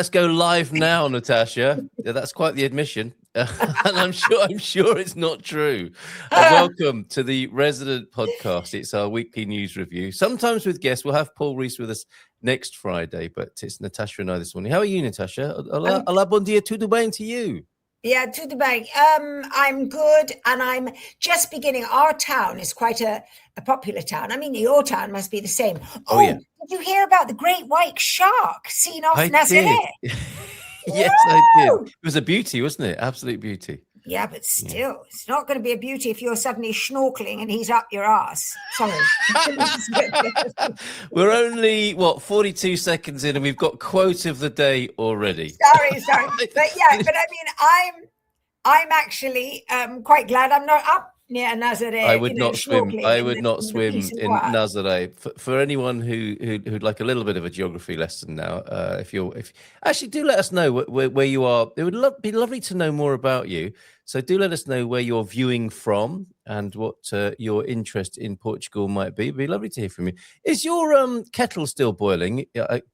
Let's go live now, Natasha. Yeah, that's quite the admission. And I'm sure it's not true. Welcome to the Resident Podcast. It's our weekly news review. Sometimes with guests. We'll have Paul Rees with us next Friday, but it's Natasha and I this morning. How are you, Natasha? Olá, bom dia, tudo bem to you? Yeah, tudo bem. I'm good, and I'm just beginning. Our town is quite a popular town. I mean, your town must be the same. Oh yeah. Did you hear about the great white shark seen off Nazaré? Yes, I did. It was a beauty, wasn't it? Absolute beauty. Yeah, but still, it's not going to be a beauty if you're suddenly snorkeling and he's up your ass. Sorry. We're only, 42 seconds in and we've got quote of the day already. Sorry. But I mean, I'm actually quite glad I'm not up near Nazaré. I would not swim. I would not swim in Nazaré. For anyone who'd like a little bit of a geography lesson now, if actually do let us know where you are. It would be lovely to know more about you. So do let us know where you're viewing from and what your interest in Portugal might be. It'd be lovely to hear from you. Is your kettle still boiling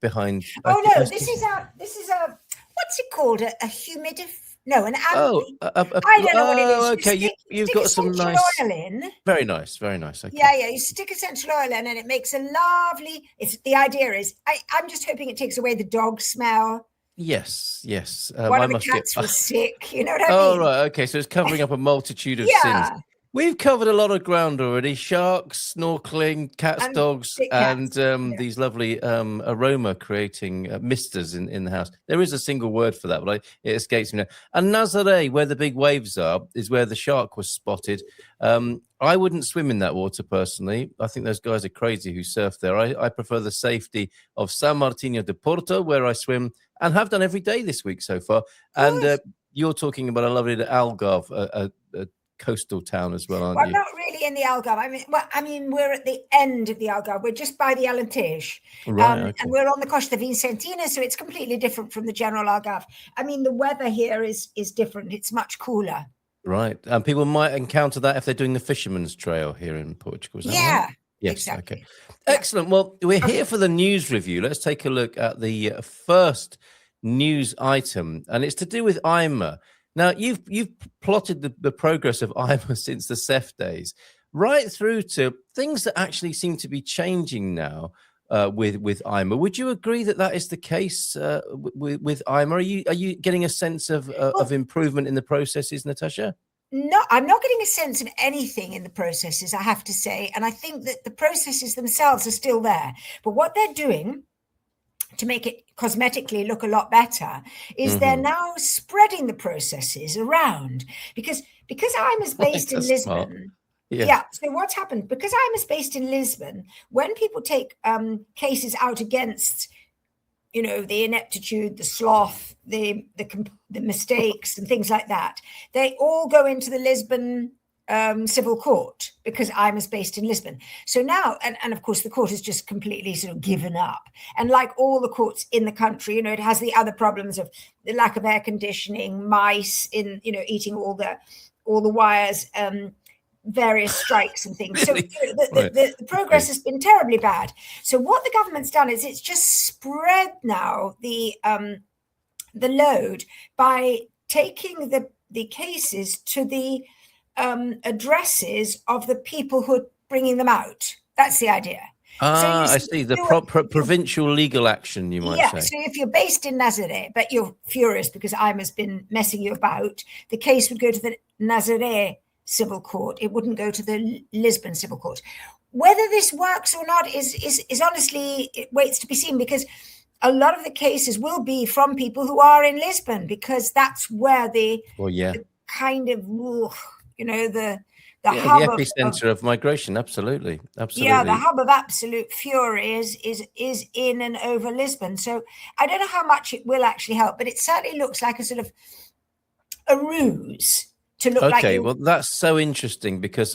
behind? Oh no, this is a what's it called? A humidifier. No, an I don't know what it is. Okay, you've got some nice oil in. Very nice. Okay. Yeah. You stick essential oil in, and it makes a lovely. The idea is, I'm just hoping it takes away the dog smell. Yes. One of the cats was sick. You know what I mean? Oh right, okay. So it's covering up a multitude of sins. We've covered a lot of ground already. Sharks, snorkeling, cats, dogs, and these lovely aroma-creating misters in the house. There is a single word for that, but it escapes me now. And Nazaré, where the big waves are, is where the shark was spotted. I wouldn't swim in that water personally. I think those guys are crazy who surf there. I prefer the safety of São Martinho de Porto, where I swim and have done every day this week so far. And you're talking about a lovely Algarve, a coastal town as well, aren't you? I'm not really in the Algarve. I mean, we're at the end of the Algarve. We're just by the Alentejo, right? And we're on the Costa Vicentina, so it's completely different from the general Algarve. I mean, the weather here is different. It's much cooler. Right, and people might encounter that if they're doing the fisherman's trail here in Portugal. Is that right? Yes, exactly. Okay, excellent. Well, we're here for the news review. Let's take a look at the first news item, and it's to do with AIMA. Now, you've plotted the progress of AIMA since the CEF days, right through to things that actually seem to be changing now with AIMA. Would you agree that is the case with AIMA? Are you getting a sense of improvement in the processes, Natasha? No, I'm not getting a sense of anything in the processes, I have to say. And I think that the processes themselves are still there. But what they're doing to make it cosmetically look a lot better is they're now spreading the processes around because I'm based in Lisbon. So what's happened, because I'm based in Lisbon, when people take cases out against the ineptitude, the sloth, the mistakes and things like that, they all go into the Lisbon civil court, because I'm based in Lisbon. So now, and of course, the court has just completely sort of given up. And like all the courts in the country, it has the other problems of the lack of air conditioning, mice eating all the wires, various strikes and things. So the progress has been terribly bad. So what the government's done is it's just spread now the load by taking the cases to the addresses of the people who are bringing them out. That's the idea. I see. The provincial legal action, you might say. So if you're based in Nazaré, but you're furious because AIMA's been messing you about, the case would go to the Nazaré civil court. It wouldn't go to the Lisbon civil court. Whether this works or not is honestly, it waits to be seen, because a lot of the cases will be from people who are in Lisbon, because that's where the kind of the hub, the epicenter of migration. Absolutely. Yeah, the hub of absolute fury is in and over Lisbon. So I don't know how much it will actually help, but it certainly looks like a sort of a ruse to look like. Okay, well, that's so interesting, because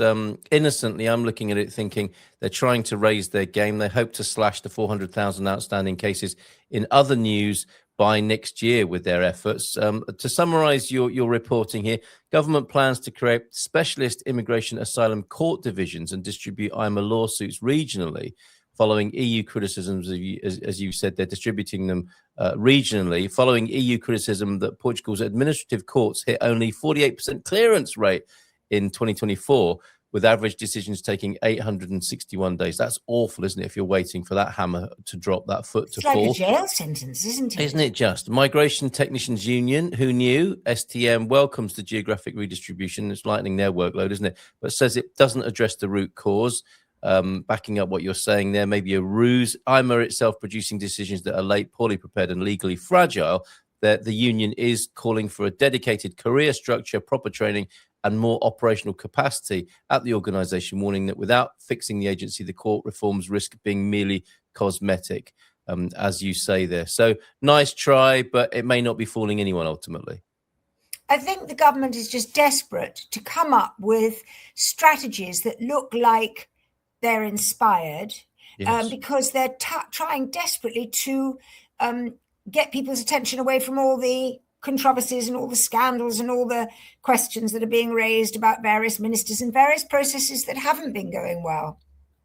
innocently I'm looking at it thinking they're trying to raise their game. They hope to slash the 400,000 outstanding cases in other news by next year with their efforts. To summarize your reporting here, government plans to create specialist immigration asylum court divisions and distribute AIMA lawsuits regionally following EU criticisms, as you said, they're distributing them regionally, following EU criticism that Portugal's administrative courts hit only 48% clearance rate in 2024, with average decisions taking 861 days. That's awful, isn't it, if you're waiting for that hammer to drop, that foot to fall? It's like a jail sentence, isn't it? Isn't it just? Migration Technicians Union, who knew? STM welcomes the geographic redistribution. It's lightening their workload, isn't it? But says it doesn't address the root cause. Backing up what you're saying there, maybe a ruse. AIMA itself producing decisions that are late, poorly prepared and legally fragile. That the union is calling for a dedicated career structure, proper training and more operational capacity at the organisation, warning that without fixing the agency, the court reforms risk being merely cosmetic, as you say there. So nice try, but it may not be fooling anyone ultimately. I think the government is just desperate to come up with strategies that look like they're inspired, because they're trying desperately to get people's attention away from all the controversies and all the scandals and all the questions that are being raised about various ministers and various processes that haven't been going well.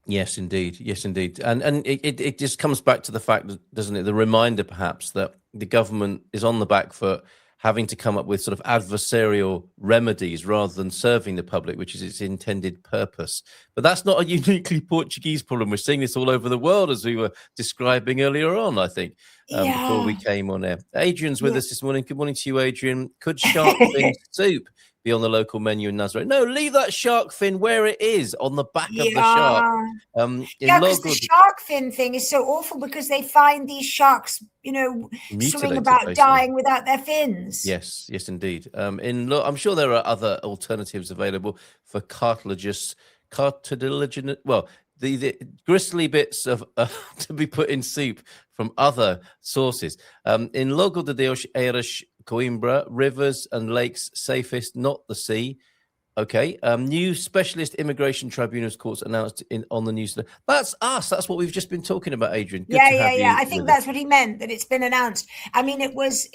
Yes, indeed. Yes, indeed. And it just comes back to the fact, doesn't it, the reminder perhaps that the government is on the back foot, having to come up with sort of adversarial remedies rather than serving the public, which is its intended purpose. But that's not a uniquely Portuguese problem. We're seeing this all over the world, as we were describing earlier on, I think, before we came on air. Adrian's with us this morning. Good morning to you, Adrian. Could shark fin soup be on the local menu in Nazareth? No, leave that shark fin where it is, on the back of the shark. Because the shark fin thing is so awful, because they find these sharks, swimming about, basically dying without their fins. Yes, indeed. I'm sure there are other alternatives available for cartilaginous, well, the gristly bits of to be put in soup from other sources. In Logo de Deus Eiras Coimbra, rivers and lakes safest, not the sea. Okay. New specialist immigration tribunals courts announced on the news. That's us. That's what we've just been talking about, Adrian. Good to have you. I think that's what he meant, that it's been announced. I mean, it was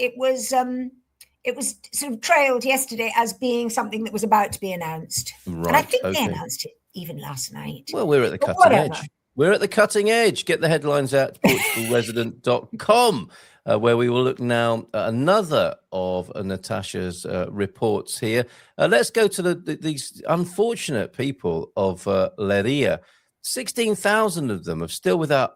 sort of trailed yesterday as being something that was about to be announced. Right. And I think they announced it even last night. Well, we're at the cutting edge. We're at the cutting edge. Get the headlines out to portugalresident.com, where we will look now at another of Natasha's reports here. Let's go to these unfortunate people of Leiria. 16,000 of them are still without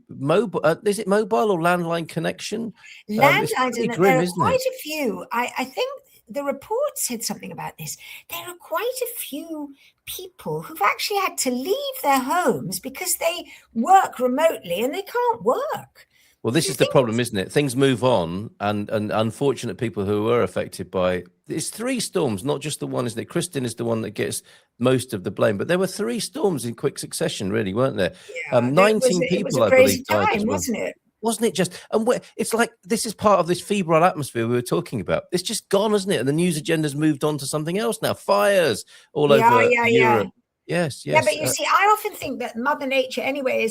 mobile. Is it mobile or landline connection? Landlines, and there are quite a few. I think the report said something about this. There are quite a few people who've actually had to leave their homes because they work remotely and they can't work. Well, this is the problem, isn't it? Things move on, and unfortunate people who were affected by it's 3 storms, not just the one, isn't it? Kristen is the one that gets most of the blame, but there were 3 storms in quick succession, really, weren't there? 19 people, I believe, died as well. Wasn't it? Wasn't it just? And it's like this is part of this febrile atmosphere we were talking about. It's just gone, isn't it? And the news agenda's moved on to something else now. Fires all over Europe. Yes. Yeah, but you see, I often think that Mother Nature, anyway,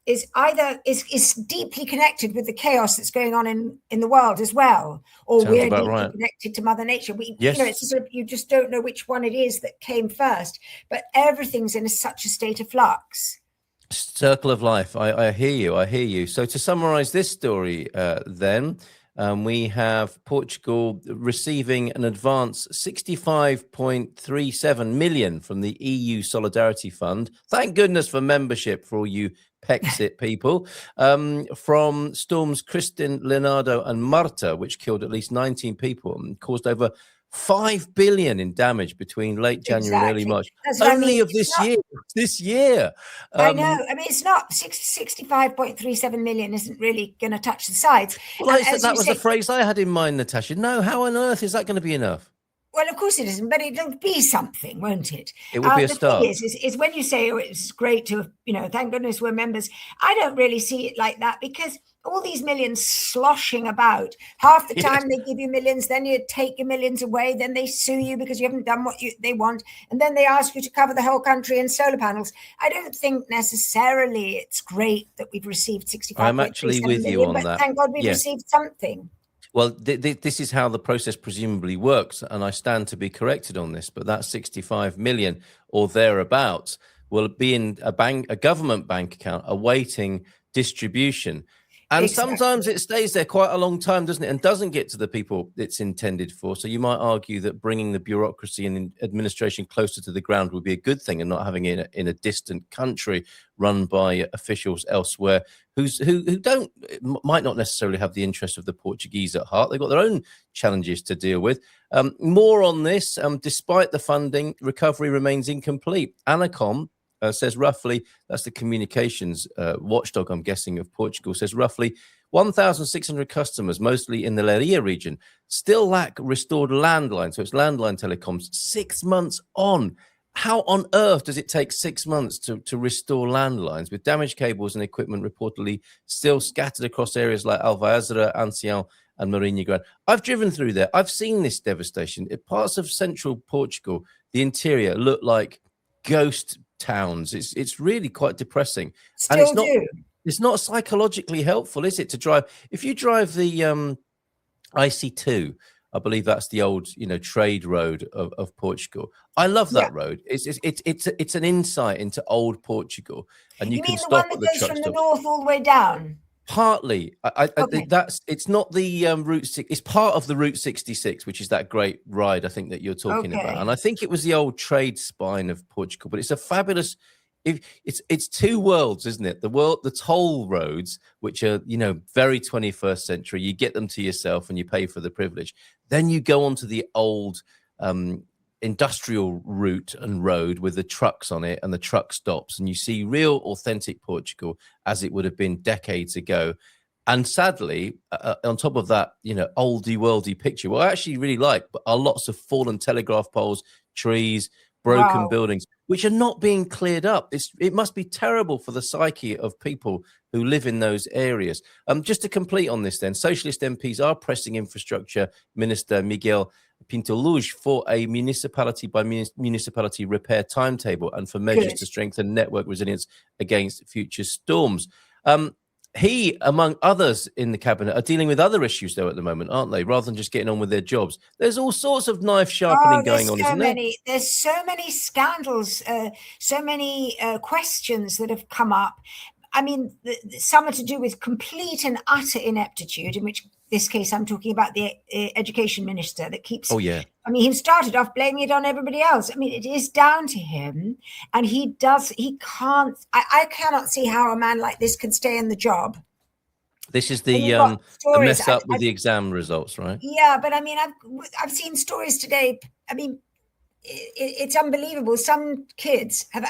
is deeply connected with the chaos that's going on in the world as well, or we're deeply connected to Mother Nature. It's sort of, you just don't know which one it is that came first, but everything's in such a state of flux. Circle of life. I hear you. So to summarize this story, then we have Portugal receiving an advance 65.37 million from the EU Solidarity Fund. Thank goodness for membership for all you Pexit people, from Storms Kristen, Leonardo and Marta, which killed at least 19 people and caused over 5 billion in damage between late January and early March. Only of this year. I know. I mean, it's not 65.37 million isn't really going to touch the sides. Well, that was the phrase I had in mind, Natasha. No, how on earth is that going to be enough? Well, of course it isn't, but it'll be something, won't it? It will be a start. The thing is when you say, it's great to, thank goodness we're members, I don't really see it like that, because all these millions sloshing about, half the time they give you millions, then you take your millions away, then they sue you because you haven't done what they want, and then they ask you to cover the whole country in solar panels. I don't think necessarily it's great that we've received 65. I'm actually with you on that. Thank God we've received something. Well, this is how the process presumably works, and I stand to be corrected on this, but that 65 million or thereabouts will be in a government bank account awaiting distribution. And sometimes it stays there quite a long time, doesn't it? And doesn't get to the people it's intended for. So you might argue that bringing the bureaucracy and administration closer to the ground would be a good thing, and not having it in a distant country run by officials elsewhere who might not necessarily have the interest of the Portuguese at heart. They've got their own challenges to deal with. More on this. Despite the funding, recovery remains incomplete. ANACOM says roughly, that's the communications watchdog, I'm guessing, of Portugal, says roughly 1,600 customers, mostly in the Leiria region, still lack restored landlines. So it's landline telecoms 6 months on. How on earth does it take 6 months to restore landlines, with damaged cables and equipment reportedly still scattered across areas like Alvázora, Ancião, and Marinha Grande? I've driven through there. I've seen this devastation. In parts of central Portugal, the interior look like ghost towns. It's really quite depressing. It's not psychologically helpful, is it, to drive? If you drive the IC2, I believe that's the old trade road of Portugal. I love that road. It's an insight into old Portugal, and you can stop at the truck stop. From the north all the way down. Partly, it's not the Route 6. It's part of the Route 66, which is that great ride I think that you're talking about. And I think it was the old trade spine of Portugal. But it's a fabulous. It's two worlds, isn't it? The toll roads, which are very 21st century. You get them to yourself and you pay for the privilege. Then you go onto the old industrial route and road with the trucks on it and the truck stops, and you see real authentic Portugal as it would have been decades ago. And sadly, on top of that, oldie worldy picture, what I actually really like are lots of fallen telegraph poles, trees, broken buildings, which are not being cleared up. It must be terrible for the psyche of people who live in those areas. Just to complete on this then, Socialist MPs are pressing Infrastructure Minister Miguel Pinto Luz for a municipality by municipality repair timetable and for measures to strengthen network resilience against future storms. He, among others in the cabinet, are dealing with other issues, though, at the moment, aren't they? Rather than just getting on with their jobs. There's all sorts of knife sharpening going on, isn't there? There's so many scandals, so many questions that have come up. I mean, some are to do with complete and utter ineptitude, in which this case I'm talking about the education minister that keeps... I mean, he started off blaming it on everybody else. I mean, it is down to him, and he can't... I cannot see how a man like this can stay in the job. This is the mess up with the exam results, right? Yeah, but I mean, I've seen stories today. I mean, it's unbelievable. Some kids have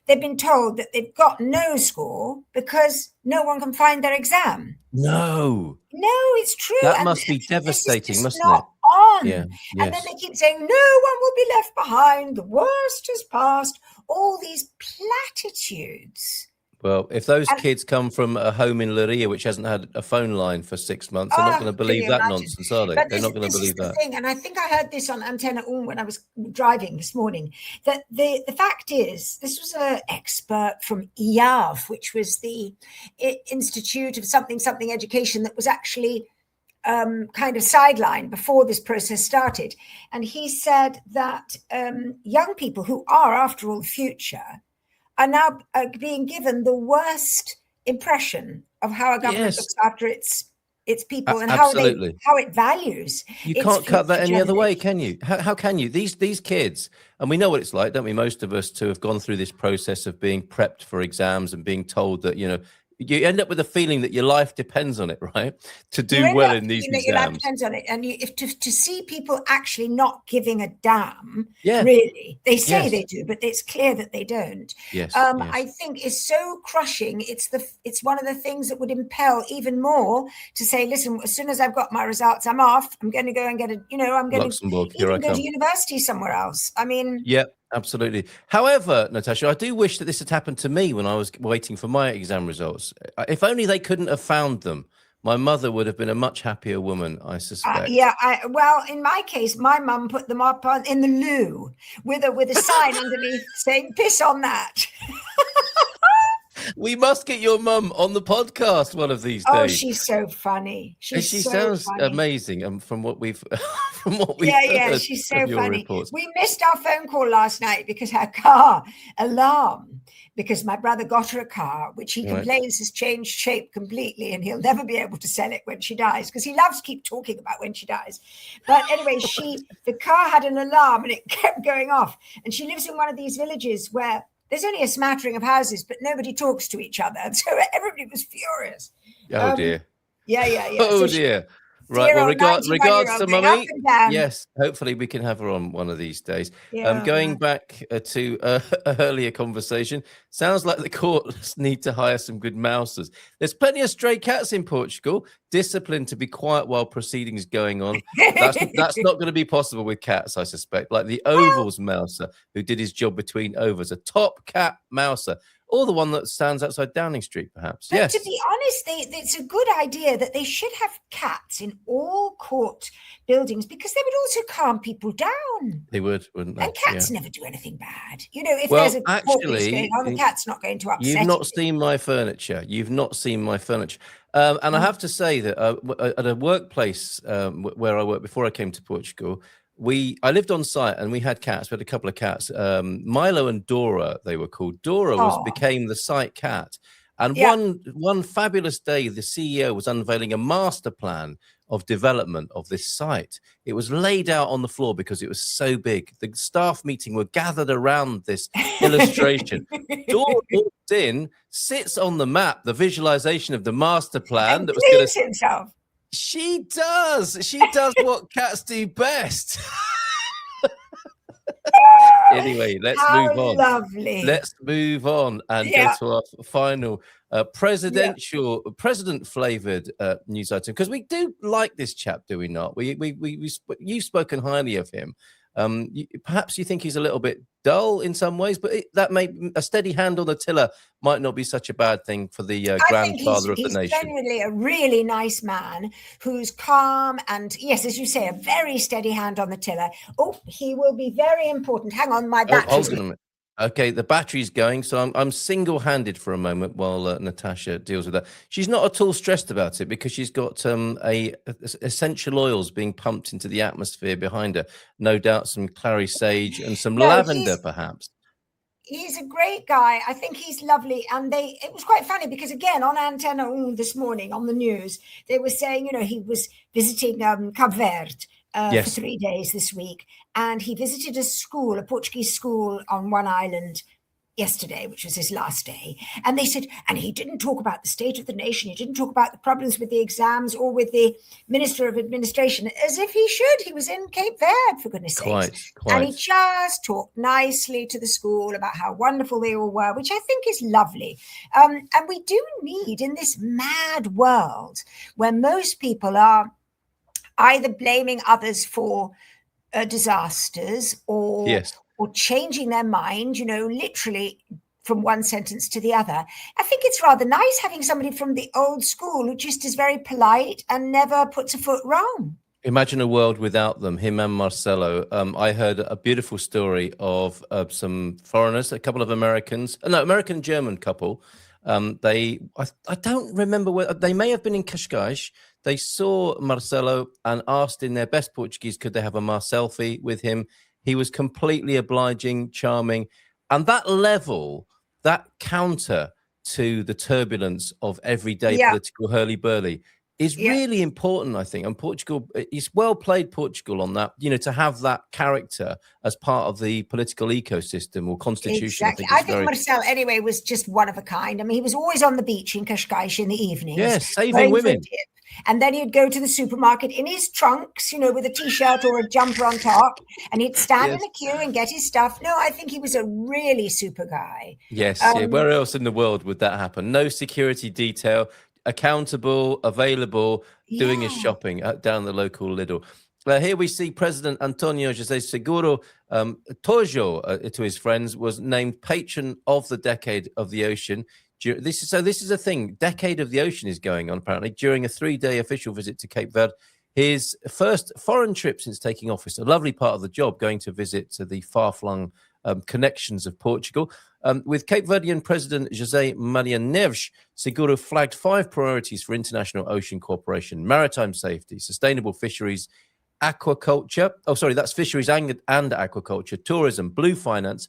they've been told that they've got no score because no one can find their exam. No, it's true. That must be devastating, mustn't it? On. Yeah. And then they keep saying, no one will be left behind. The worst is past. All these platitudes. Well, if those kids come from a home in Leiria which hasn't had a phone line for 6 months, they're not going to believe that nonsense, are they? They're not going to believe that. Thing, and I think I heard this on Antena 1 when I was driving this morning, that the fact is, this was an expert from IAV, which was the Institute of something Education that was actually kind of sidelined before this process started. And he said that young people who are, after all, the future, are now being given the worst impression of how a government looks after its people and how it values. You can't cut that any other way, can you? How can you? These kids, and we know what it's like, don't we? Most of us to have gone through this process of being prepped for exams and being told that, you end up with a feeling that your life depends on it, right? To do well in these exams. Your life depends on it. And to see people actually not giving a damn, really, they say they do, but it's clear that they don't. I think is so crushing. It's one of the things that would impel even more to say, listen, as soon as I've got my results, I'm off. I'm going to go and get I'm going Luxembourg, to go to university somewhere else. I mean... Absolutely. However, Natasha, I do wish that this had happened to me when I was waiting for my exam results. If only they couldn't have found them, my mother would have been a much happier woman, I suspect. Well, in my case, my mum put them up in the loo with a sign underneath saying, piss on that. We must get your mum on the podcast one of these days. Oh, she's so funny. She sounds funny. Amazing. From what we've heard she's so of your funny. reports. We missed our phone call last night because her car alarm, because my brother got her a car, which he complains has changed shape completely, and he'll never be able to sell it when she dies, because he loves to keep talking about when she dies. But anyway, the car had an alarm and it kept going off. And she lives in one of these villages where there's only a smattering of houses, but nobody talks to each other. And so everybody was furious. Oh, dear. Yeah. Oh, dear. Right. Well, regards to Mummy. Yes. Hopefully we can have her on one of these days. Going back to an earlier conversation, sounds like the courts need to hire some good mousers. There's plenty of stray cats in Portugal. Disciplined to be quiet while proceedings going on. That's not going to be possible with cats, I suspect. Like the Ovals mouser, who did his job between overs, a top cat mouser. Or the one that stands outside Downing Street, perhaps. But yes. To be honest, it's a good idea that they should have cats in all court buildings, because they would also calm people down. They would, wouldn't they? And cats never do anything bad. If there's a court case going on, the cat's not going to upset you. You've not seen my furniture. And I have to say that at a workplace where I worked before I came to Portugal, I lived on site and we had cats. We had a couple of cats. Milo and Dora, they were called. Dora became the site cat. And one fabulous day, the CEO was unveiling a master plan of development of this site. It was laid out on the floor because it was so big. The staff meeting were gathered around this illustration. Dora walks in, sits on the map, the visualization of the master plan that was going to himself. She does what cats do best. Anyway, let's move on. Lovely. Let's move on and go to our final president-flavored news item, because we do like this chap, do we not? You've spoken highly of him. Perhaps you think he's a little bit dull in some ways, but a steady hand on the tiller might not be such a bad thing for the grandfather of the nation. He's genuinely a really nice man who's calm and, yes, as you say, a very steady hand on the tiller. Oh, he will be very important. Hang on, my battery. Hold on a minute. Okay, the battery's going, so I'm single-handed for a moment while Natasha deals with that. She's not at all stressed about it because she's got essential oils being pumped into the atmosphere behind her. No doubt some clary sage and some lavender, perhaps. He's a great guy. I think he's lovely. And it was quite funny because, again, on Antena this morning on the news, they were saying, he was visiting Cape Verde. For 3 days this week, and he visited a Portuguese school on one island yesterday, which was his last day. And they said, and he didn't talk about the state of the nation. He didn't talk about the problems with the exams or with the Minister of Administration, as if he should. He was in Cape Verde, for goodness sakes. And he just talked nicely to the school about how wonderful they all were, which I think is lovely. And we do need, in this mad world where most people are either blaming others for disasters or changing their mind, literally from one sentence to the other. I think it's rather nice having somebody from the old school who just is very polite and never puts a foot wrong. Imagine a world without them, him and Marcelo. I heard a beautiful story of some foreigners, a couple of American-German couple. I don't remember where, they may have been in Cascais. They saw Marcelo and asked in their best Portuguese, could they have a Marcelfie with him? He was completely obliging, charming. And that level, that counter to the turbulence of everyday political hurly-burly is really important, I think. And Portugal, it's well played, Portugal, on that, to have that character as part of the political ecosystem or constitution. Exactly. I think Marcelo, anyway, was just one of a kind. I mean, he was always on the beach in Cascais in the evenings. Yes, saving women. And then he'd go to the supermarket in his trunks, with a T-shirt or a jumper on top, and he'd stand in a queue and get his stuff. No, I think he was a really super guy. Yes. Where else in the world would that happen? No security detail, accountable, available, doing his shopping down the local Lidl. Here we see President António José Seguro, Tojo, to his friends, was named Patron of the Decade of the Ocean. This is a thing. Decade of the Ocean is going on, apparently, during a 3-day official visit to Cape Verde. his first foreign trip since taking office. A lovely part of the job, going to visit the far-flung connections of Portugal. With Cape Verdean President José Seguro flagged 5 priorities for international ocean cooperation: maritime safety, sustainable fisheries, aquaculture. Oh, sorry, that's fisheries and aquaculture, tourism, blue finance,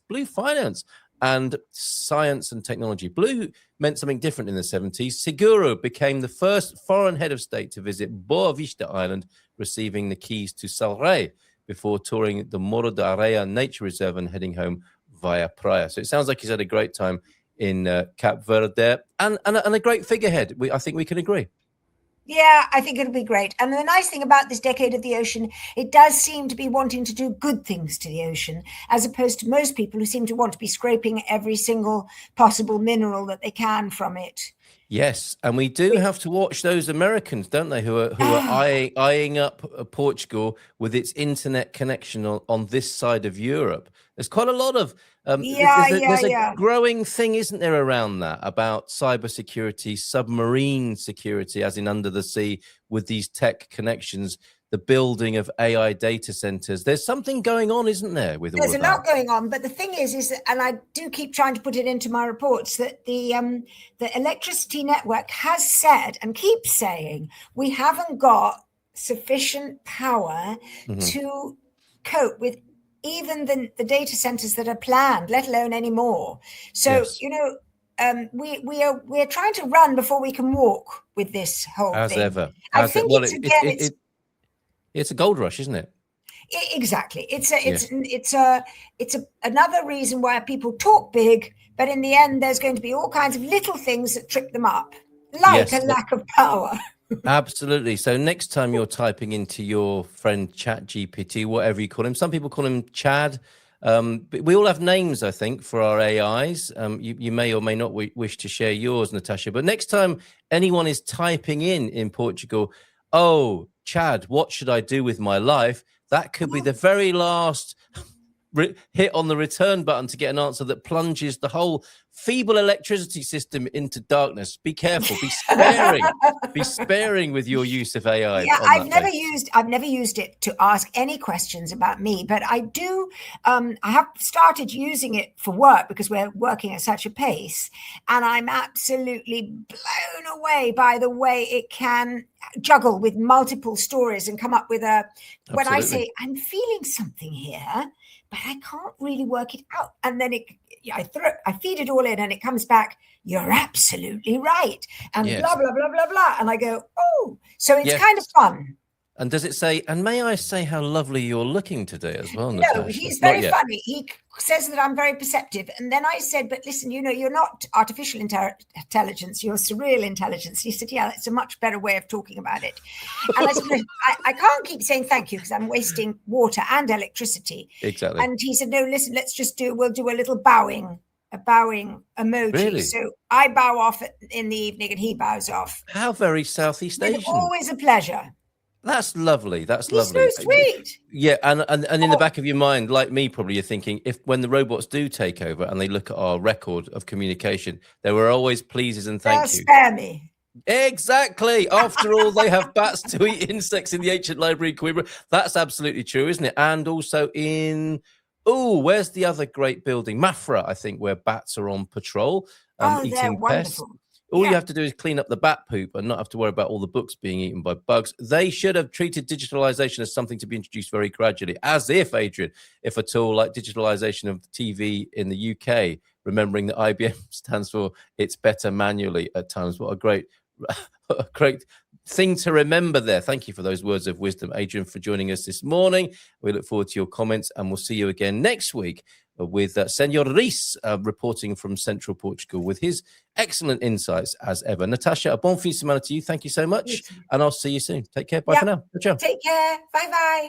and science and technology. Blue meant something different in the 70s. Seguro became the first foreign head of state to visit Boa Vista Island, receiving the keys to Salrey before touring the Morro da Areia Nature Reserve and heading home via Praia. So it sounds like he's had a great time in Cape Verde and a great figurehead. I think we can agree. Yeah, I think it'll be great. And the nice thing about this decade of the ocean, it does seem to be wanting to do good things to the ocean, as opposed to most people who seem to want to be scraping every single possible mineral that they can from it. Yes, and we do have to watch those Americans, don't they, who are eyeing up Portugal with its internet connection on this side of Europe. There's quite a lot of there's a growing thing, isn't there, around that, about cybersecurity, submarine security, as in under the sea, with these tech connections, the building of AI data centers. There's something going on, isn't there, with all of that? There's a lot going on, but the thing is that, and I do keep trying to put it into my reports, that the electricity network has said and keeps saying we haven't got sufficient power to cope with even the data centers that are planned, let alone any more. So, we're trying to run before we can walk with this whole thing. As ever. I think it's a gold rush, isn't it? Exactly. It's another reason why people talk big, but in the end, there's going to be all kinds of little things that trip them up, like a lack of power. Absolutely. So next time you're typing into your friend ChatGPT, whatever you call him, some people call him Chad. But we all have names, I think, for our AIs. You may or may not wish to share yours, Natasha. But next time anyone is typing in Portugal, oh, Chad, what should I do with my life? That could be the very last hit on the return button to get an answer that plunges the whole feeble electricity system into darkness. Be careful. Be sparing. Be sparing with your use of AI. Yeah, I've never used it to ask any questions about me, but I do. I have started using it for work because we're working at such a pace, and I'm absolutely blown away by the way it can juggle with multiple stories and come up with a. Absolutely. When I say I'm feeling something here, but I can't really work it out, and then I feed it all in, and it comes back, you're absolutely right, and blah blah blah blah blah, and I go, oh, so it's kind of fun. And does it say, and may I say how lovely you're looking today as well, No, Natasha? he's very funny. He says that I'm very perceptive. And then I said, but listen, you're not artificial intelligence, you're surreal intelligence. He said, yeah, that's a much better way of talking about it. And I said, I can't keep saying thank you because I'm wasting water and electricity. Exactly. And he said, no, listen, we'll do a little bowing emoji. Really? So I bow off in the evening and he bows off. How very Southeast Asian. It's always a pleasure. That's lovely. That's He's lovely. So sweet. Yeah, and in the back of your mind, like me, probably you're thinking, when the robots do take over and they look at our record of communication, there were always pleases and thank you. Spare me. Exactly. After all, they have bats to eat insects in the ancient library in Coimbra. That's absolutely true, isn't it? And also where's the other great building? Mafra, I think, where bats are on patrol, eating they're pests. wonderful. All you have to do is clean up the bat poop and not have to worry about all the books being eaten by bugs. They should have treated digitalization as something to be introduced very gradually, as if, Adrian, if at all, like digitalization of TV in the UK, remembering that IBM stands for it's better manually at times. What a great thing to remember there. Thank you for those words of wisdom, Adrian, for joining us this morning. We look forward to your comments, and we'll see you again next week with Senor Ruse reporting from Central Portugal with his excellent insights as ever. Natasha, a bon fin de semana to you. Thank you so much. And I'll see you soon. Take care. Bye for now. Ciao. Take care. Bye-bye.